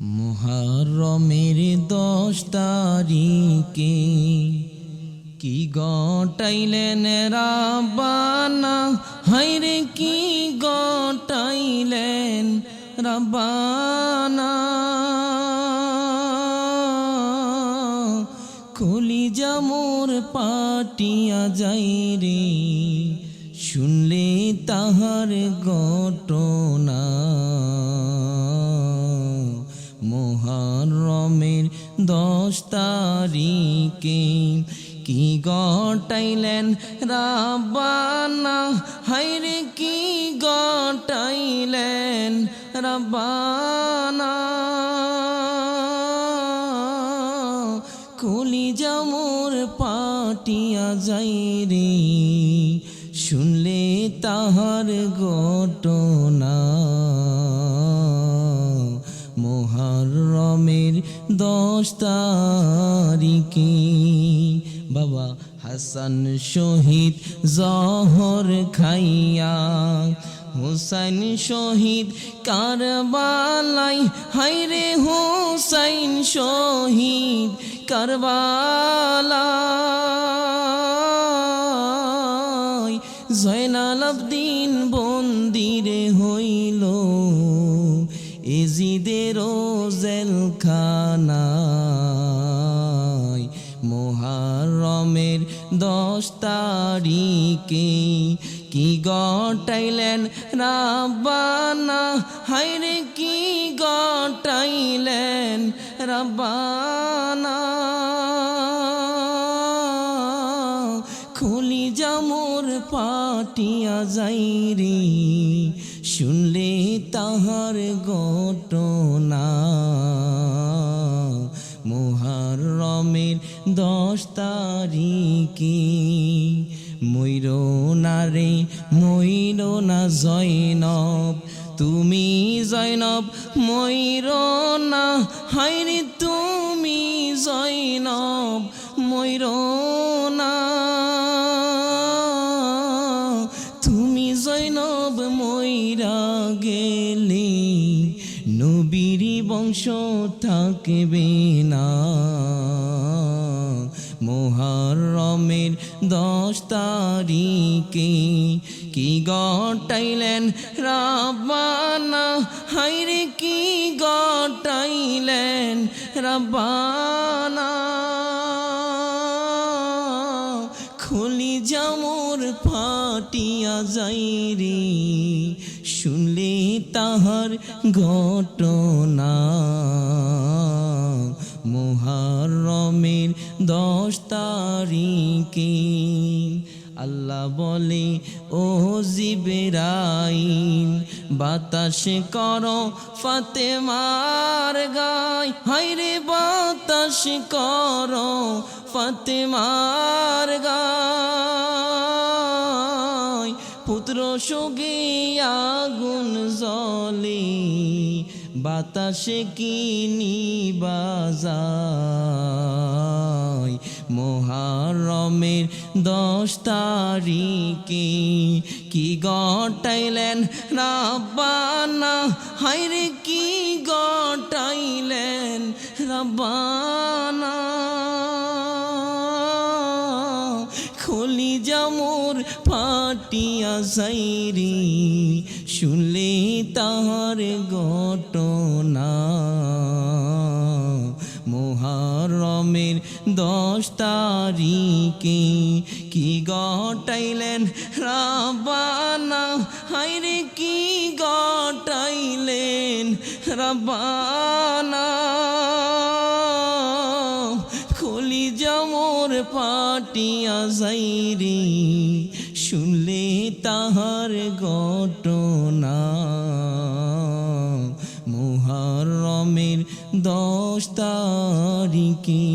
মুহররমের 10 তারিখে কি গটাইলেন রাব্বানা, হায়রে কি গটাইলেন রাব্বানা। কলিজা মোর পাটিয়া যাই রে, শুনলে তাহার ঘটনা। মুহররমের 10 তারিখে কি গটাইলেন রাব্বানা, হায়রে কি গটাইলেন রাব্বানা। কলিজা মোর পাটিয়া যাই রে, শুনলে তাহার ঘটনা। মুহররমের 10 তারিখে বাবা হাসান শহীদ জহর খাইয়া, হুসাইন শহীদ কারবালায়, হায়রে হুসাইন শহীদ কারবালায়। জয়নাল আবদিন বন্দিরে হইল এজিদের জেলখানায়। মুহররমের 10 তারিখে কি গটাইলেন রাব্বানা, হায়রে কি গটাইলেন রাব্বানা। কলিজা মোর পাটিয়া যাই রে, শুনলে তাহার ঘটনা। মুহররমের 10 তারিখে মইরো না রে মইরো না জয়নব, তুমি জয়নব মইরো না, হায়রে তুমি জয়নব মইরো না। তুমি জয়নব মইরা গেলে নবীর বংশ থাকবে না। মুহররমের 10 তারিখে কি গটাইলেন রাব্বানা, হায়রে কি গটাইলেন রাব্বানা। কলিজা মোর ফাটিয়া যাই রে, শুনলে তাহার ঘটনা। মুহররমের 10 তারিখে আল্লাহ বলে ও জিবরাইল, বাতাসে করো ফাতেমার গায়, হায়রে বাতাসে করো ফাতেমার গায়। পুত্র শোকে আগুন জ্বলে, বাতাসে কি নিবাজায়। মুহররমের 10 তারিখে কি গটাইলেন রাব্বানা, হায়রে কি গটাইলেন রাব্বানা। কলিজা মোর ফাটিয়া যাই রে, শুনলে তাহার ঘটনা। মুহররমের 10 তারিখে কি গটাইলেন রাব্বানা, হায়রে কি গটাইলেন রাব্বানা। কলিজা মোর পাটিয়া যাই রে, শুনলে তাহার ঘটনা। মুহররমের 10 তারিখে